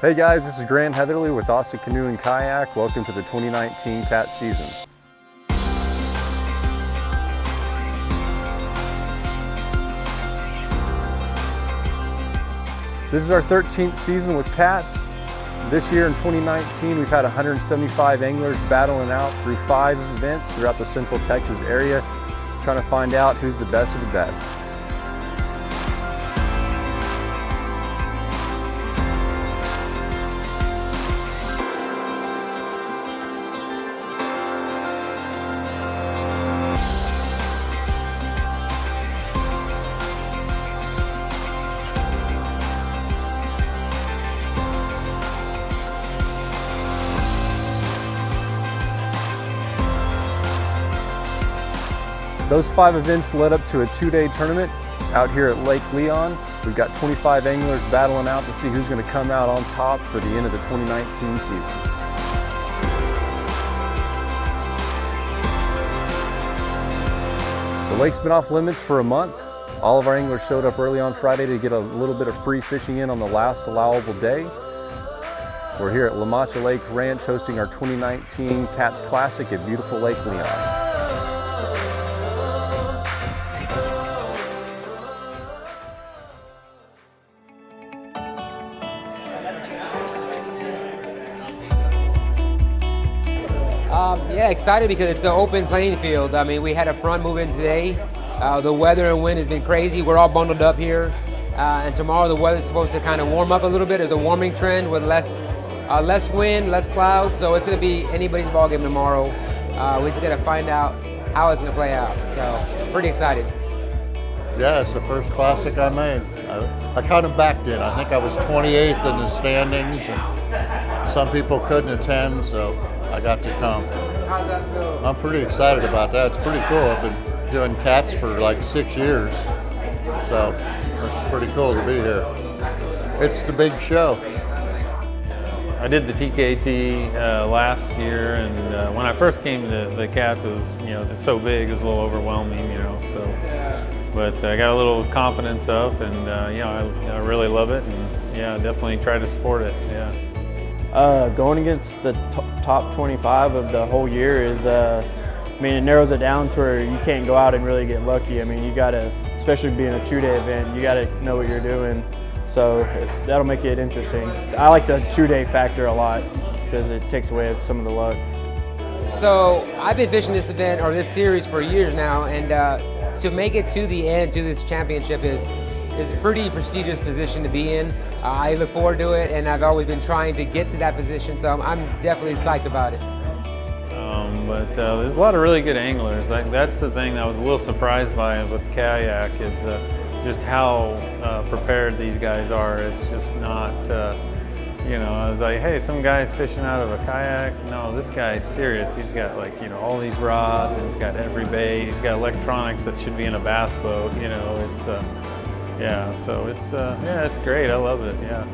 Hey guys, this is Grant Heatherly with Osaka Canoe and Kayak. Welcome to the 2019 KATS season. This is our 13th season with KATS. This year in 2019, we've had 175 anglers battling out through 5 events throughout the Central Texas area, trying to find out who's the best of the best. Those 5 events led up to a 2-day tournament out here at Lake Leon. We've got 25 anglers battling out to see who's going to come out on top for the end of the 2019 season. The lake's been off limits for a month. All of our anglers showed up early on Friday to get a little bit of free fishing in on the last allowable day. We're here at La Mancha Lake Ranch hosting our 2019 KATS Classic at beautiful Lake Leon. Yeah, excited because it's an open playing field. I mean, we had a front move in today. The weather and wind has been crazy. We're all bundled up here. And tomorrow the weather's supposed to kind of warm up a little bit. There's a warming trend with less wind, less clouds. So it's going to be anybody's ball game tomorrow. We just got to find out how it's going to play out. So pretty excited. Yeah, it's the first classic I made. I kind of backed in. I think I was 28th in the standings. And some people couldn't attend, so I got to come. How's that feel? I'm pretty excited about that. It's pretty cool. I've been doing KATS for like 6 years, so it's pretty cool to be here. It's the big show. I did the TKT last year, and when I first came to the KATS, it was, it's so big, it was a little overwhelming, so. But I got a little confidence up, and I really love it, and yeah, definitely try to support it. Yeah. Going against the top 25 of the whole year is, it narrows it down to where you can't go out and really get lucky. I mean, you gotta, especially being a 2-day event, you gotta know what you're doing. So that'll make it interesting. I like the 2-day factor a lot because it takes away some of the luck. So I've been fishing this event or this series for years now, and to make it to the end, to this championship is a pretty prestigious position to be in. I look forward to it, and I've always been trying to get to that position, so I'm definitely psyched about it. But there's a lot of really good anglers. That's the thing that I was a little surprised by with Kayak is just how prepared these guys are. It's just not, I was like, hey, some guy's fishing out of a kayak. No, this guy's serious. He's got all these rods, and he's got every bait. He's got electronics that should be in a bass boat. It's yeah. So it's great. I love it. Yeah.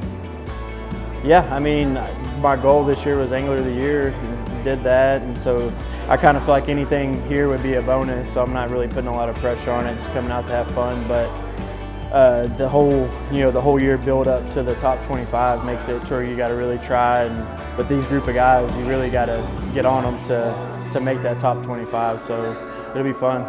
Yeah, I mean, my goal this year was Angler of the Year. And did that, and so I kind of feel like anything here would be a bonus. So I'm not really putting a lot of pressure on it. Just coming out to have fun, but. The whole year build up to the top 25 makes it sure you got to really try, and with these group of guys, you really got to get on them to make that top 25. So it'll be fun.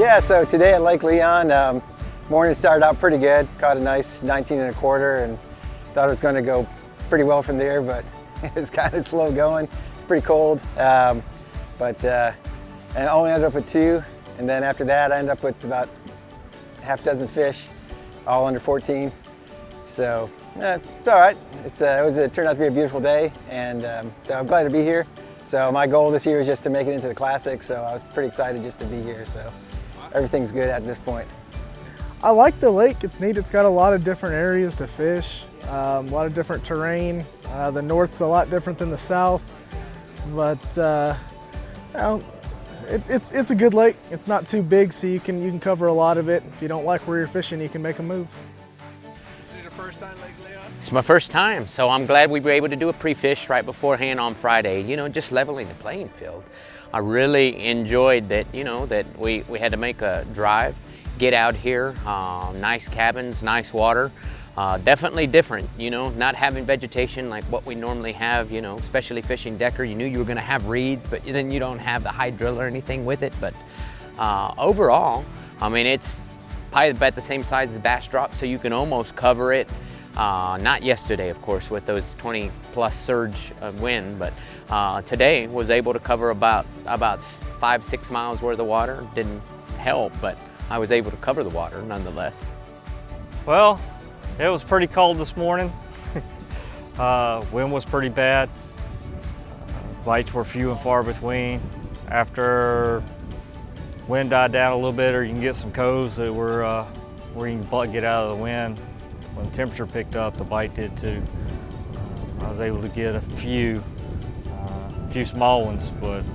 Yeah, so today at Lake Leon, morning started out pretty good. Caught a nice 19 1/4 and thought it was going to go pretty well from there, but it was kind of slow going. Pretty cold, and I only ended up with 2. And then after that, I ended up with about half dozen fish, all under 14. So it's all right. It turned out to be a beautiful day, and so I'm glad to be here. So my goal this year is just to make it into the Classic, so I was pretty excited just to be here. So everything's good at this point. I like the lake. It's neat. It's got a lot of different areas to fish, a lot of different terrain. The north's a lot different than the south, but you know, it's a good lake. It's not too big, so you can cover a lot of it. If you don't like where you're fishing, you can make a move. Is it your first time, Lake Leon? It's my first time, so I'm glad we were able to do a pre-fish right beforehand on Friday, you know, just leveling the playing field. I really enjoyed that, you know, that we had to make a drive, get out here, nice cabins, nice water. Definitely different, you know, not having vegetation like what we normally have, you know, especially fishing Decker. You knew you were going to have reeds, but then you don't have the high drill or anything with it. But overall, I mean, it's probably about the same size as bass drop, so you can almost cover it. Not yesterday, of course, with those 20+ surge wind, but today was able to cover about 5-6 miles worth of water. Didn't help, but I was able to cover the water nonetheless. Well, it was pretty cold this morning. Wind was pretty bad. Bites were few and far between. After wind died down a little bit, or you can get some coves that were where you can get out of the wind. When the temperature picked up, the bite did too. I was able to get a few small ones, but it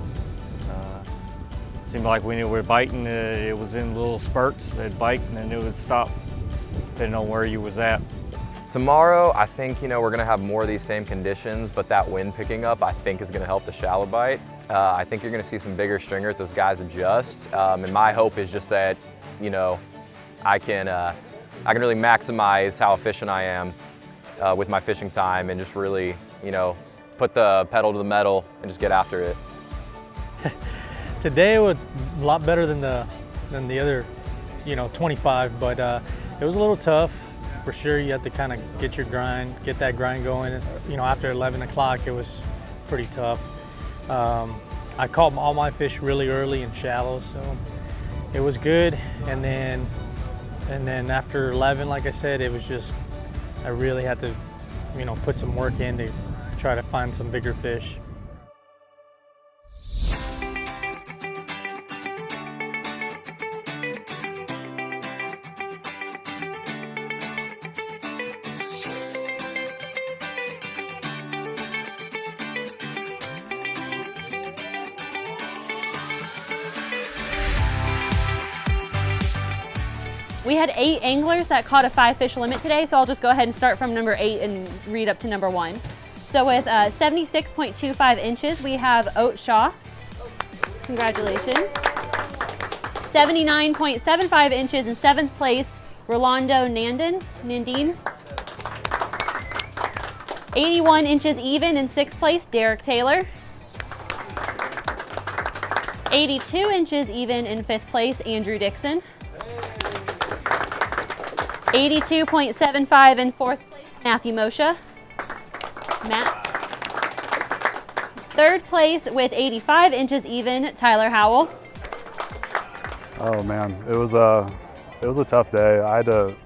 seemed like when it were biting, it was in little spurts. They'd bite and then it would stop, depending on where you was at. Tomorrow, I think, you know, we're gonna have more of these same conditions, but that wind picking up, I think, is gonna help the shallow bite. I think you're gonna see some bigger stringers as guys adjust. And my hope is just that, you know, I can really maximize how efficient I am with my fishing time and just really, you know, put the pedal to the metal and just get after it. Today was a lot better than the other, you know, 25, but it was a little tough for sure. You have to kind of get that grind going. You know, after 11 o'clock, it was pretty tough. I caught all my fish really early and shallow, so it was good. And then after 11, like I said, it was just, I really had to, you know, put some work in to try to find some bigger fish. We had 8 anglers that caught a 5-fish limit today, so I'll just go ahead and start from number 8 and read up to number 1. So with 76.25 inches, we Oat Shaw. Congratulations. 79.75 inches in 7th place, Rolando Nandine. 81 inches even in 6th place, Derek Taylor. 82 inches even in 5th place, Andrew Dixon. 82.75 in 4th place, Matthew Moshe. Matt. 3rd place with 85 inches even, Tyler Howell. Oh man, it was a tough day. I don't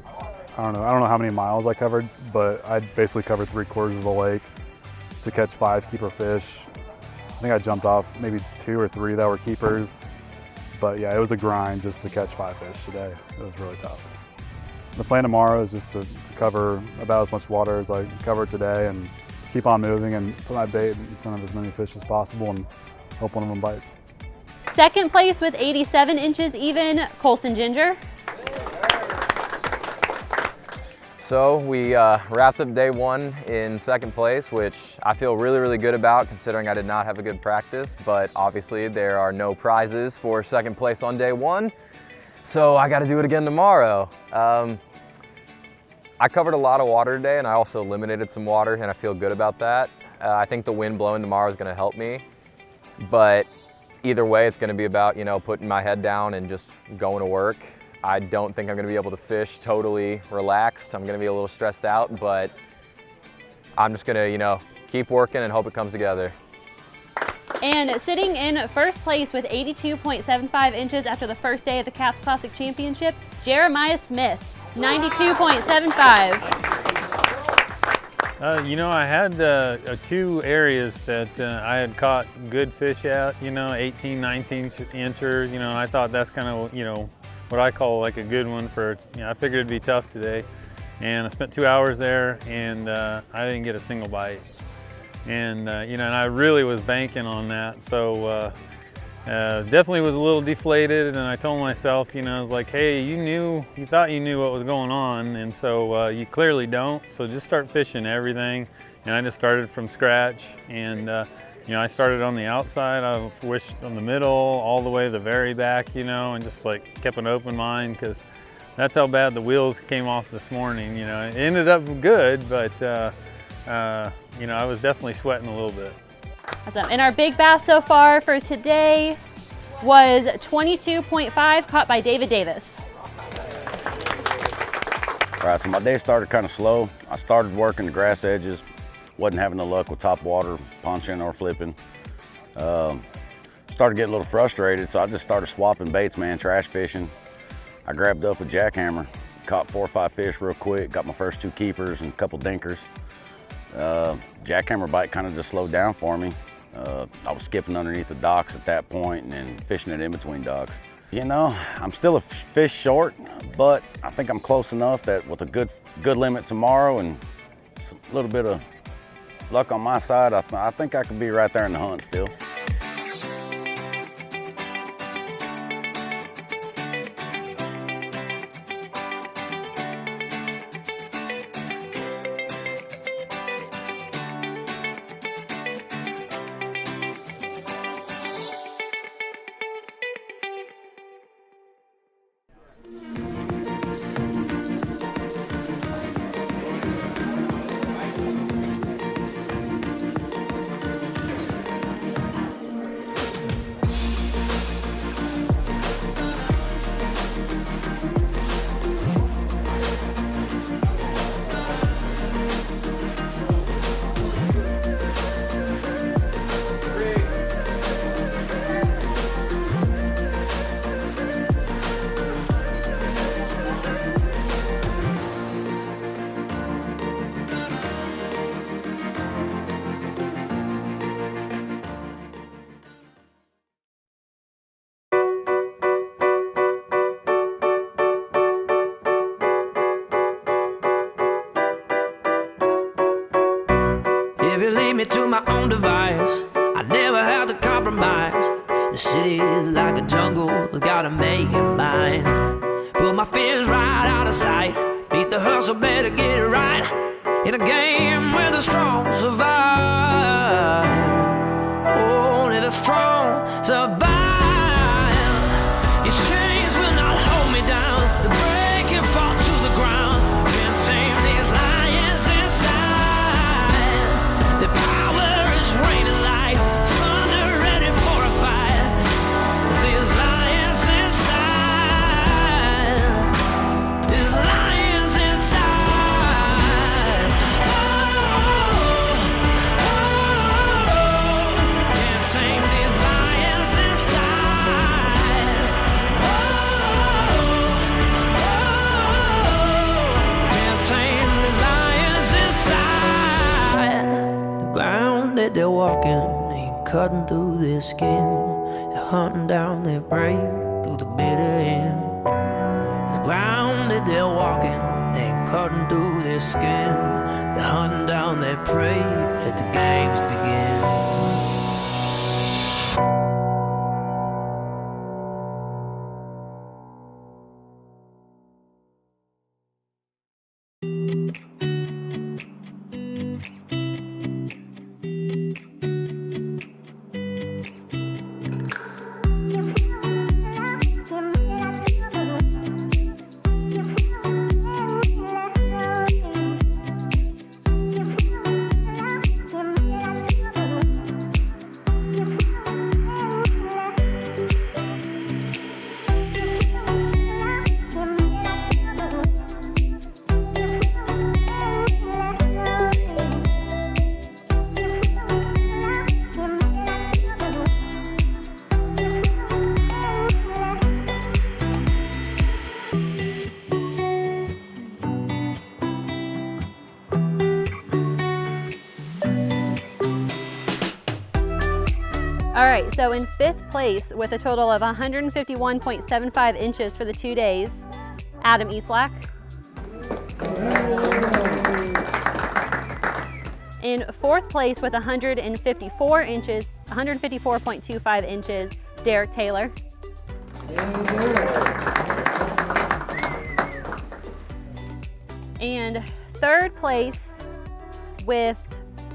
know how many miles I covered, but I basically covered 3/4 of the lake to catch 5 keeper fish. I think I jumped off maybe 2 or 3 that were keepers, but yeah, it was a grind just to catch 5 fish today. It was really tough. The plan tomorrow is just to cover about as much water as I covered today and just keep on moving and put my bait in front of as many fish as possible and hope one of them bites. 2nd place with 87 inches even, Colson Ginger. So we wrapped up day 1 in 2nd place, which I feel really, really good about considering I did not have a good practice, but obviously there are no prizes for 2nd place on day 1. So I got to do it again tomorrow. I covered a lot of water today and I also eliminated some water and I feel good about that. I think the wind blowing tomorrow is going to help me, but either way, it's gonna be about, you know, putting my head down and just going to work. I don't think I'm gonna be able to fish totally relaxed. I'm gonna be a little stressed out, but I'm just gonna, you know, keep working and hope it comes together. And sitting in first place with 82.75 inches after the first day of the KATS Classic Championship, Jeremiah Smith, 92.75. You know, I had 2 areas that I had caught good fish at, you know, 18, 19 inchers. You know, I thought that's kind of, you know, what I call like a good one for, you know, I figured it'd be tough today. And I spent 2 hours there and I didn't get a single bite. And, you know, and I really was banking on that. So definitely was a little deflated. And I told myself, you know, I was like, hey, you thought you knew what was going on. And so you clearly don't. So just start fishing everything. And I just started from scratch. And, you know, I started on the outside. I fished on the middle, all the way to the very back, you know, and just like kept an open mind because that's how bad the wheels came off this morning. You know, it ended up good, but, you know, I was definitely sweating a little bit. Awesome. And our big bass so far for today was 22.5, caught by David Davis. All right, so my day started kind of slow. I started working the grass edges, wasn't having the luck with top water, punching or flipping. Started getting a little frustrated, so I just started swapping baits, man, trash fishing. I grabbed up a jackhammer, caught 4 or 5 fish real quick, got my first 2 keepers and a couple dinkers. Jackhammer bite kind of just slowed down for me. I was skipping underneath the docks at that point and then fishing it in between docks. You know, I'm still a fish short, but I think I'm close enough that with a good limit tomorrow and a little bit of luck on my side, I think I could be right there in the hunt still. If you leave me to my own device, I never have to compromise. The city is like a jungle, gotta make it mine. Put my fears right out of sight, beat the hustle, better get it right. In a game where the strong survive, only the strong survive. Your chains will not hold me down, the break and fall to the ground. Can't tame these lions inside. The power is raining like thunder, ready for a fight. These lions inside. These lions inside. Can't tame these lions inside. Can't tame these lions inside. The ground that they're walking ain't cutting through their skin. They're hunting down their prey through the bitter end. The ground that they're walking ain't cutting through their skin. They're hunting down their prey. Let the games begin. All right, so in 5th place with a total of 151.75 inches for the 2 days, Adam Eastlack. In 4th place with 154 inches, 154.25 inches, Derek Taylor. And 3rd place with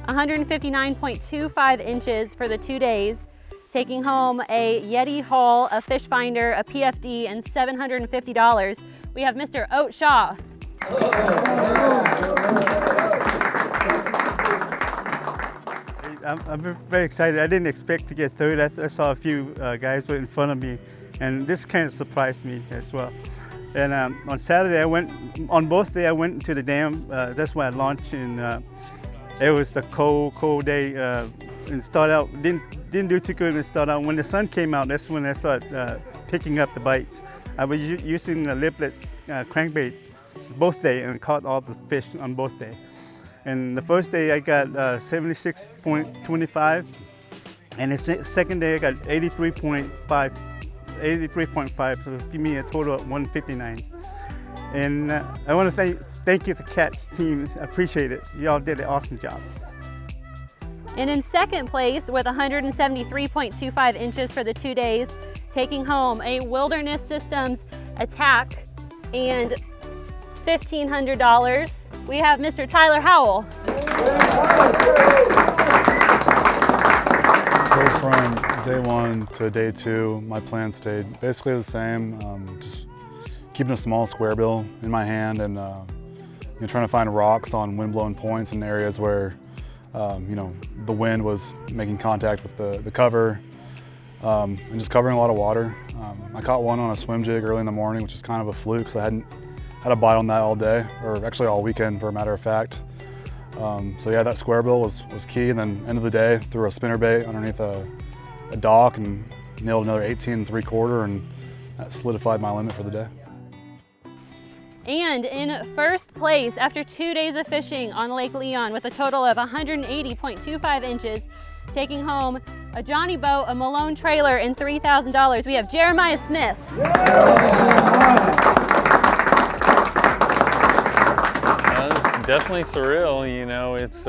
159.25 inches for the 2 days, taking home a YETI haul, a fish finder, a PFD, and $750. We have Mr. Oat Shaw. I'm very excited. I didn't expect to get third. I saw a few guys in front of me, and this kind of surprised me as well. And on Saturday, on both days, I went to the dam. That's why I launched, and it was the cold day. And start out, didn't do too good and start out. When the sun came out, that's when I started picking up the bites. I was using a lipless crankbait both days and caught all the fish on both days. And the first day I got 76.25, and the second day I got 83.5, so give me a total of 159. And I want to thank you to KATS team. I appreciate it. Y'all did an awesome job. And in 2nd place with 173.25 inches for the 2 days, taking home a Wilderness Systems Attack and $1,500, we have Mr. Tyler Howell. So from day 1 to day 2, my plan stayed basically the same. Just keeping a small square bill in my hand and trying to find rocks on wind-blown points in areas where the wind was making contact with the cover, and just covering a lot of water. I caught one on a swim jig early in the morning, which is kind of a fluke because I hadn't had a bite on that all day, or actually all weekend for a matter of fact. So yeah, that square bill was key, and then end of the day, threw a spinnerbait underneath a dock and nailed another 18 3/4, and that solidified my limit for the day. And in 1st place after 2 days of fishing on Lake Leon with a total of 180.25 inches, taking home a Johnny boat, a Malone trailer, and $3,000, we have Jeremiah Smith. It's definitely surreal, it's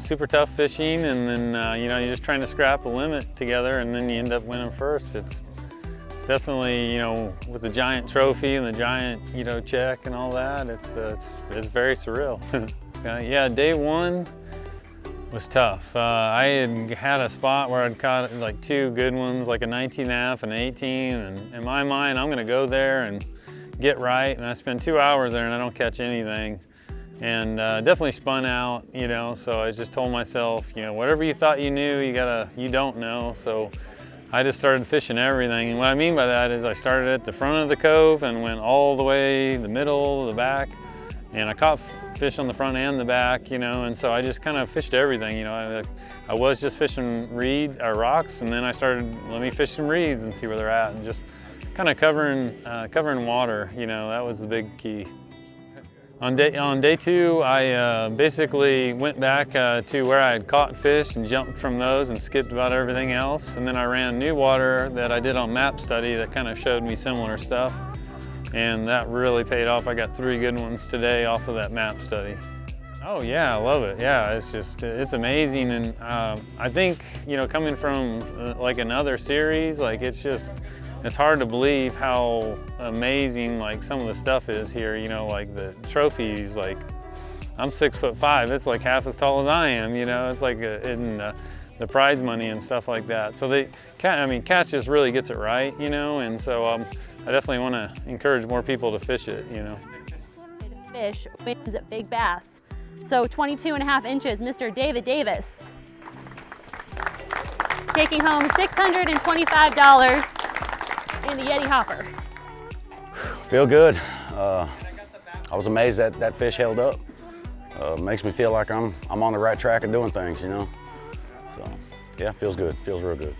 super tough fishing, and then you're just trying to scrap a limit together, and then you end up winning first. It's definitely, with the giant trophy and the giant, check and all that, it's very surreal. Yeah, day 1 was tough. I had a spot where I'd caught like 2 good ones, like a 19.5 and 18, and in my mind, I'm gonna go there and get right, and I spend 2 hours there and I don't catch anything. And definitely spun out, so I just told myself, whatever you thought you knew, you don't know. So I just started fishing everything. And what I mean by that is I started at the front of the cove and went all the way the middle, the back, and I caught fish on the front and the back, and so I just kind of fished everything. I was just fishing rocks, and then I started, let me fish some reeds and see where they're at, and just kind of covering water, that was the big key. On day 2, I basically went back to where I had caught fish and jumped from those and skipped about everything else. And then I ran new water that I did on map study that kind of showed me similar stuff. And that really paid off. I got 3 good ones today off of that map study. Oh yeah, I love it. Yeah, it's amazing. And I think, coming from like another series, like it's hard to believe how amazing like some of the stuff is here, like the trophies, like I'm 6'5", it's like half as tall as I am, it's like in the prize money and stuff like that. So KATS just really gets it right, and so I definitely want to encourage more people to fish it, Fish wins at Big Bass. So 22.5 inches, Mr. David Davis. Taking home $625 in the YETI hopper. Feel good. I was amazed that that fish held up. Makes me feel like I'm on the right track of doing things, So yeah, feels good. Feels real good.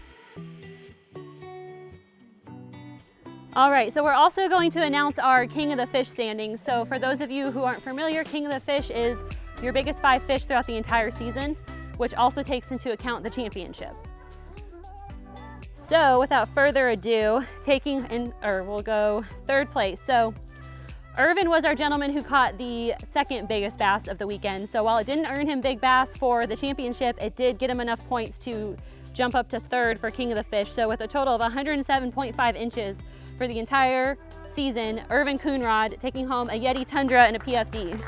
All right, so we're also going to announce our King of the Fish standings. So for those of you who aren't familiar, King of the Fish is your biggest 5 fish throughout the entire season, which also takes into account the championship. So without further ado, we'll go third place. So Irvin was our gentleman who caught the second biggest bass of the weekend. So while it didn't earn him big bass for the championship, it did get him enough points to jump up to third for King of the Fish. So with a total of 107.5 inches for the entire season, Irvin Coonrod taking home a YETI Tundra and a PFD.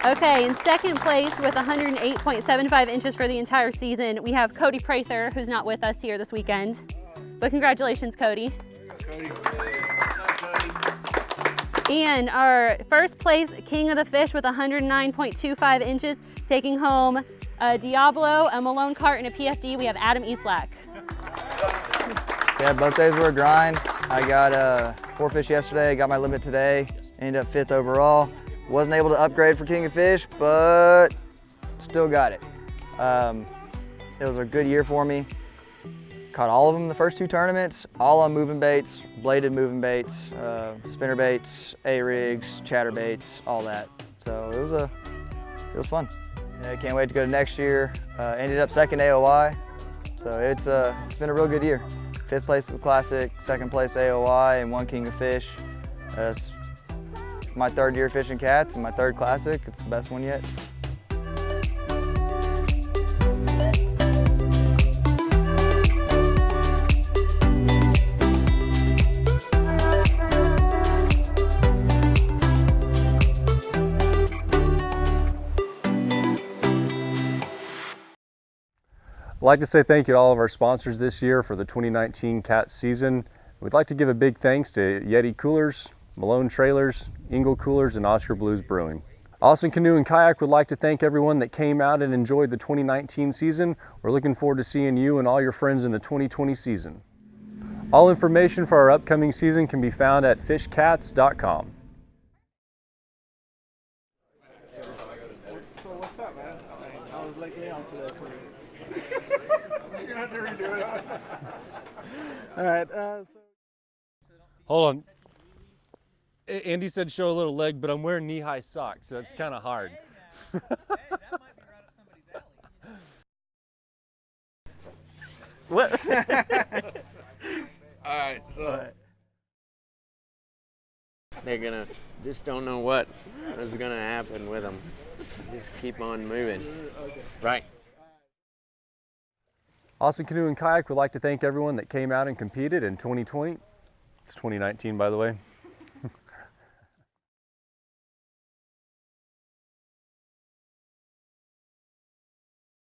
Okay, in second place with 108.75 inches for the entire season, we have Cody Prather, who's not with us here this weekend. But congratulations, Cody. Cody. And our first place King of the Fish with 109.25 inches, taking home a Diablo, a Malone cart, and a PFD. We have Adam Eastlack. Yeah, both days were a grind. I got 4 fish yesterday, got my limit today, ended up 5th overall. Wasn't able to upgrade for King of Fish, but still got it. It was a good year for me. Caught all of them in the first 2 tournaments, all on moving baits, bladed moving baits, spinner baits, A-rigs, chatter baits, all that. So it was fun. Yeah, I can't wait to go to next year. Ended up 2nd AOI, so it's been a real good year. 5th place at the Classic, 2nd place AOI, and 1 King of Fish. It's my 3rd year fishing KATS and my 3rd Classic. It's the best one yet. I'd like to say thank you to all of our sponsors this year for the 2019 KATS season. We'd like to give a big thanks to YETI Coolers, Malone Trailers, Engel Coolers, and Oscar Blues Brewing. Austin Canoe and Kayak would like to thank everyone that came out and enjoyed the 2019 season. We're looking forward to seeing you and all your friends in the 2020 season. All information for our upcoming season can be found at fishkats.com. So what's up, man? I was Lake Leon today for you. You're gonna have to redo it. All right. Hold on. Andy said show a little leg, but I'm wearing knee-high socks, so it's kind of hard. Hey, that might be right up somebody's alley. What? All right, so They're just don't know what is gonna happen with them. Just keep on moving. Okay. Right. Austin Canoe and Kayak would like to thank everyone that came out and competed in 2020. It's 2019, by the way.